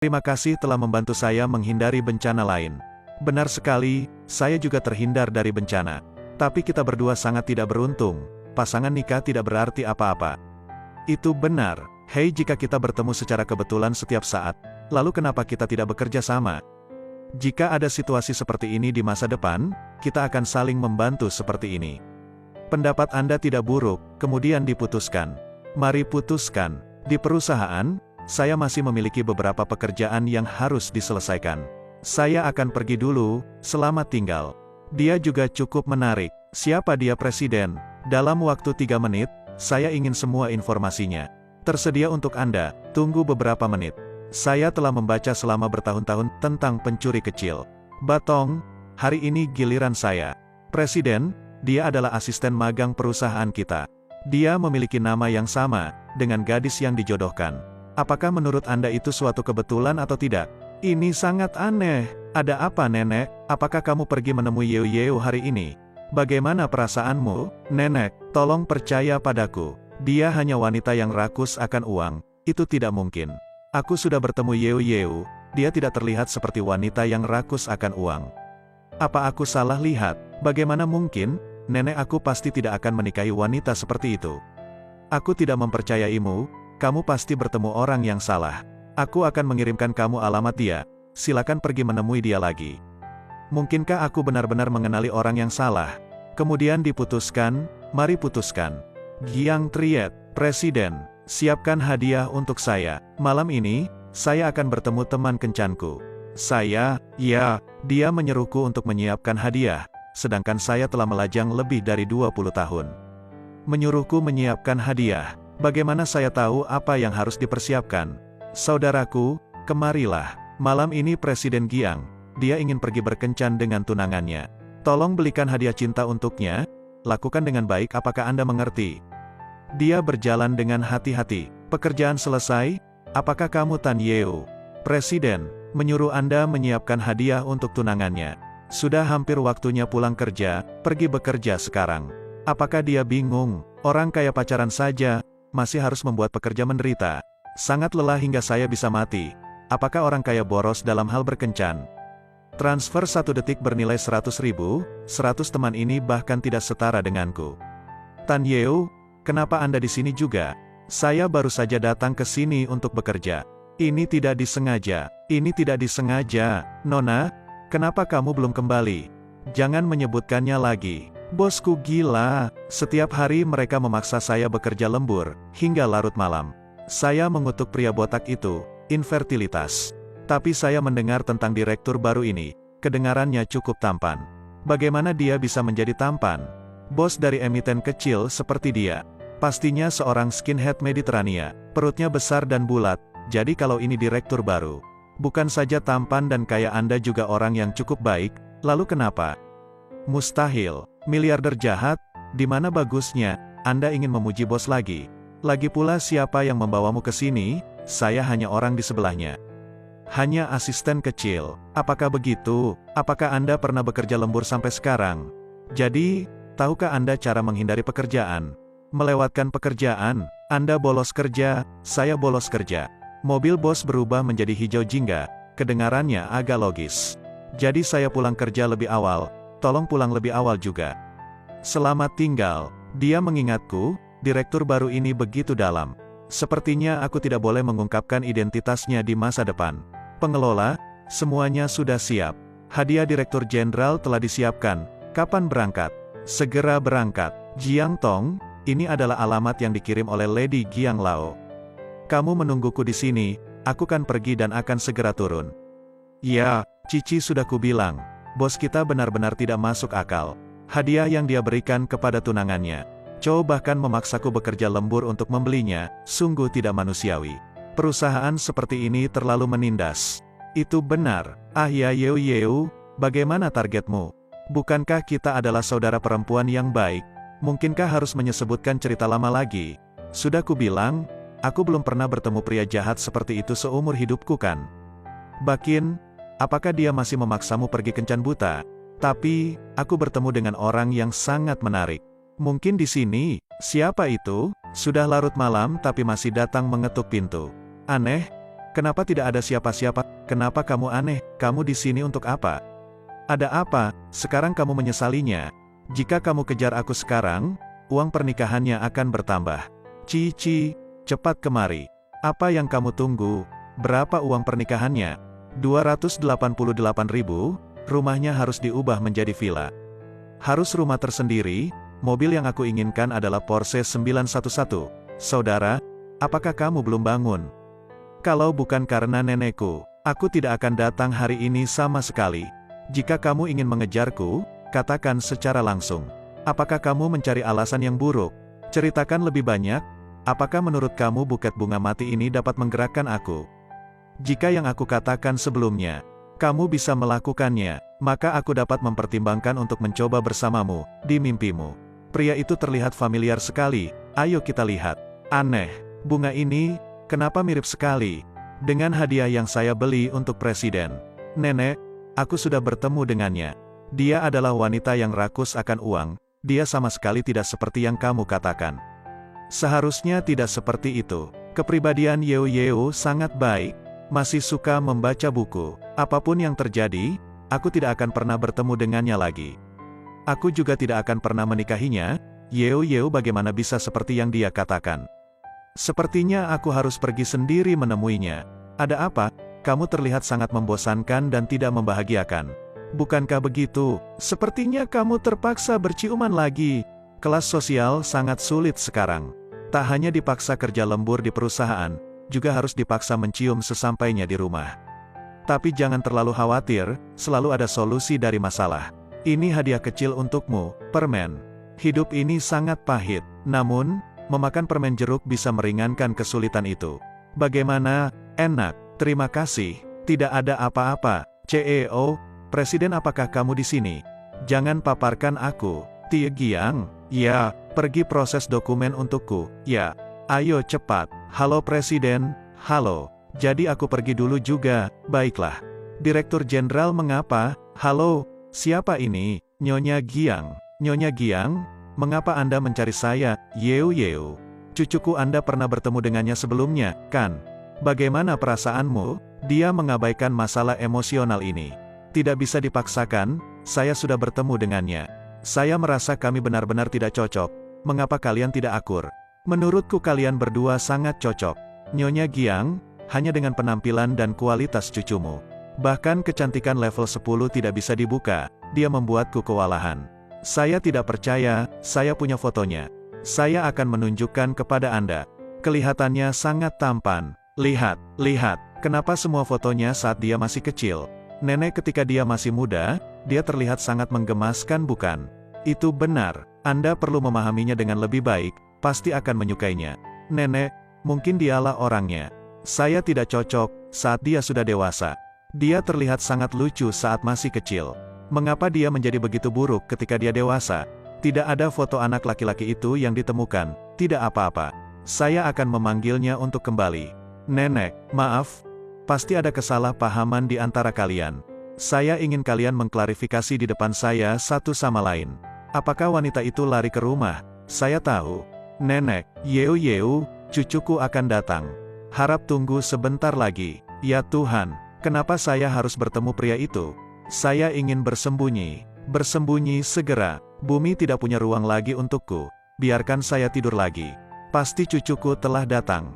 Terima kasih telah membantu saya menghindari bencana lain. Benar sekali, saya juga terhindar dari bencana. Tapi kita berdua sangat tidak beruntung. Pasangan nikah tidak berarti apa-apa. Itu benar. Hei, jika kita bertemu secara kebetulan setiap saat, lalu kenapa kita tidak bekerja sama? Jika ada situasi seperti ini di masa depan, kita akan saling membantu seperti ini. Pendapat Anda tidak buruk, kemudian diputuskan. Mari putuskan. Di perusahaan, saya masih memiliki beberapa pekerjaan yang harus diselesaikan. Saya akan pergi dulu, selamat tinggal. Dia juga cukup menarik. Siapa dia presiden? Dalam waktu 3 menit, saya ingin semua informasinya. Tersedia untuk Anda, tunggu beberapa menit. Saya telah membaca selama bertahun-tahun tentang pencuri kecil. Batong, hari ini giliran saya. Presiden, dia adalah asisten magang perusahaan kita. Dia memiliki nama yang sama, dengan gadis yang dijodohkan. Apakah menurut Anda itu suatu kebetulan atau tidak? Ini sangat aneh. Ada apa, Nenek? Apakah kamu pergi menemui Yeo Yeo hari ini? Bagaimana perasaanmu, Nenek? Tolong percaya padaku. Dia hanya wanita yang rakus akan uang. Itu tidak mungkin. Aku sudah bertemu Yeo Yeo. Dia tidak terlihat seperti wanita yang rakus akan uang. Apa aku salah lihat? Bagaimana mungkin? Nenek, aku pasti tidak akan menikahi wanita seperti itu. Aku tidak mempercayaimu, kamu pasti bertemu orang yang salah. Aku akan mengirimkan kamu alamat dia, silakan pergi menemui dia lagi. Mungkinkah aku benar-benar mengenali orang yang salah? Kemudian diputuskan, mari putuskan. Giang Triet, Presiden, siapkan hadiah untuk saya. Malam ini, saya akan bertemu teman kencanku. Dia menyeruku untuk menyiapkan hadiah. Sedangkan saya telah melajang lebih dari 20 tahun. Menyuruhku menyiapkan hadiah. Bagaimana saya tahu apa yang harus dipersiapkan? Saudaraku, kemarilah. Malam ini Presiden Giang, dia ingin pergi berkencan dengan tunangannya. Tolong belikan hadiah cinta untuknya. Lakukan dengan baik, apakah Anda mengerti? Dia berjalan dengan hati-hati. Pekerjaan selesai? Apakah kamu Tan Yeo? Presiden menyuruh Anda menyiapkan hadiah untuk tunangannya. Sudah hampir waktunya pulang kerja, pergi bekerja sekarang. Apakah dia bingung? Orang kaya pacaran saja, masih harus membuat pekerja menderita. Sangat lelah hingga saya bisa mati. Apakah orang kaya boros dalam hal berkencan? Transfer 1 detik bernilai 100.000, 100 teman ini bahkan tidak setara denganku. Tan Yeo, kenapa Anda di sini juga? Saya baru saja datang ke sini untuk bekerja. Ini tidak disengaja. Nona, kenapa kamu belum kembali? Jangan menyebutkannya lagi. Bosku gila. Setiap hari mereka memaksa saya bekerja lembur, hingga larut malam. Saya mengutuk pria botak itu, infertilitas. Tapi saya mendengar tentang direktur baru ini. Kedengarannya cukup tampan. Bagaimana dia bisa menjadi tampan? Bos dari emiten kecil seperti dia. Pastinya seorang skinhead Mediterania. Perutnya besar dan bulat. Jadi kalau ini direktur baru. Bukan saja tampan dan kaya, Anda juga orang yang cukup baik, lalu kenapa? Mustahil. Miliarder jahat, di mana bagusnya, Anda ingin memuji bos lagi. Lagi pula siapa yang membawamu ke sini? Saya hanya orang di sebelahnya. Hanya asisten kecil. Apakah begitu? Apakah Anda pernah bekerja lembur sampai sekarang? Jadi, tahukah Anda cara menghindari pekerjaan? Melewatkan pekerjaan, Anda bolos kerja, saya bolos kerja. Mobil bos berubah menjadi hijau jingga, kedengarannya agak logis. Jadi saya pulang kerja lebih awal, tolong pulang lebih awal juga. Selamat tinggal. Dia mengingatku, direktur baru ini begitu dalam. Sepertinya aku tidak boleh mengungkapkan identitasnya di masa depan. Pengelola, semuanya sudah siap. Hadiah direktur jenderal telah disiapkan. Kapan berangkat? Segera berangkat. Jiang Tong, ini adalah alamat yang dikirim oleh Lady Giang Lao. Kamu menungguku di sini, aku kan pergi dan akan segera turun. Ya, Cici sudah kubilang, bos kita benar-benar tidak masuk akal. Hadiah yang dia berikan kepada tunangannya. Chow bahkan memaksaku bekerja lembur untuk membelinya, sungguh tidak manusiawi. Perusahaan seperti ini terlalu menindas. Itu benar. Ah ya Yeo Yeo, bagaimana targetmu? Bukankah kita adalah saudara perempuan yang baik? Mungkinkah harus menyebutkan cerita lama lagi? Sudah kubilang, aku belum pernah bertemu pria jahat seperti itu seumur hidupku kan? Bakin, apakah dia masih memaksamu pergi kencan buta? Tapi, aku bertemu dengan orang yang sangat menarik. Mungkin di sini, siapa itu? Sudah larut malam tapi masih datang mengetuk pintu. Aneh, Kenapa tidak ada siapa-siapa? Kenapa kamu aneh? Kamu di sini untuk apa? Ada apa? Sekarang kamu menyesalinya. Jika kamu kejar aku sekarang, uang pernikahannya akan bertambah. Cici, cepat kemari. Apa yang kamu tunggu? Berapa uang pernikahannya? 288.000, rumahnya harus diubah menjadi villa. Harus rumah tersendiri, mobil yang aku inginkan adalah Porsche 911. Saudara, apakah kamu belum bangun? Kalau bukan karena nenekku, aku tidak akan datang hari ini sama sekali. Jika kamu ingin mengejarku, katakan secara langsung. Apakah kamu mencari alasan yang buruk? Ceritakan lebih banyak. Apakah menurut kamu buket bunga mati ini dapat menggerakkan aku? Jika yang aku katakan sebelumnya, kamu bisa melakukannya, maka aku dapat mempertimbangkan untuk mencoba bersamamu, di mimpimu. Pria itu terlihat familiar sekali, ayo kita lihat. Aneh, bunga ini, kenapa mirip sekali dengan hadiah yang saya beli untuk presiden? Nenek, aku sudah bertemu dengannya. Dia adalah wanita yang rakus akan uang, dia sama sekali tidak seperti yang kamu katakan. Seharusnya tidak seperti itu. Kepribadian Yeo Yeo sangat baik, masih suka membaca buku. Apapun yang terjadi, aku tidak akan pernah bertemu dengannya lagi. Aku juga tidak akan pernah menikahinya. Yeo Yeo bagaimana bisa seperti yang dia katakan? Sepertinya aku harus pergi sendiri menemuinya. Ada apa? Kamu terlihat sangat membosankan dan tidak membahagiakan. Bukankah begitu? Sepertinya kamu terpaksa berciuman lagi. Kelas sosial sangat sulit sekarang. Tak hanya dipaksa kerja lembur di perusahaan, juga harus dipaksa mencium sesampainya di rumah. Tapi jangan terlalu khawatir, selalu ada solusi dari masalah. Ini hadiah kecil untukmu, permen. Hidup ini sangat pahit, namun, memakan permen jeruk bisa meringankan kesulitan itu. Bagaimana? Enak, terima kasih. Tidak ada apa-apa. CEO, Presiden, apakah kamu di sini? Jangan paparkan aku. Tie Giang, ya, pergi proses dokumen untukku, ya. Ayo cepat. Halo Presiden, halo. Jadi aku pergi dulu juga, baiklah. Direktur Jenderal mengapa? Halo, siapa ini? Nyonya Giang. Nyonya Giang, mengapa Anda mencari saya? Yeo Yeo. Cucuku Anda pernah bertemu dengannya sebelumnya, kan? Bagaimana perasaanmu? Dia mengabaikan masalah emosional ini. Tidak bisa dipaksakan, saya sudah bertemu dengannya. Saya merasa kami benar-benar tidak cocok. Mengapa kalian tidak akur? Menurutku kalian berdua sangat cocok. Nyonya Giang, hanya dengan penampilan dan kualitas cucumu. Bahkan kecantikan level 10 tidak bisa dibuka, dia membuatku kewalahan. Saya tidak percaya, saya punya fotonya. Saya akan menunjukkan kepada Anda. Kelihatannya sangat tampan. Lihat, lihat, kenapa semua fotonya saat dia masih kecil? Nenek ketika dia masih muda, dia terlihat sangat menggemaskan bukan? Itu benar, Anda perlu memahaminya dengan lebih baik, pasti akan menyukainya. Nenek, mungkin dialah orangnya. Saya tidak cocok, saat dia sudah dewasa. Dia terlihat sangat lucu saat masih kecil. Mengapa dia menjadi begitu buruk ketika dia dewasa? Tidak ada foto anak laki-laki itu yang ditemukan, tidak apa-apa. Saya akan memanggilnya untuk kembali. Nenek, maaf, pasti ada kesalahpahaman di antara kalian. Saya ingin kalian mengklarifikasi di depan saya satu sama lain. Apakah wanita itu lari ke rumah? Saya tahu. Nenek, Yeo Yeo, cucuku akan datang. Harap tunggu sebentar lagi. Ya Tuhan, kenapa saya harus bertemu pria itu? Saya ingin bersembunyi. Bersembunyi segera. Bumi tidak punya ruang lagi untukku. Biarkan saya tidur lagi. Pasti cucuku telah datang.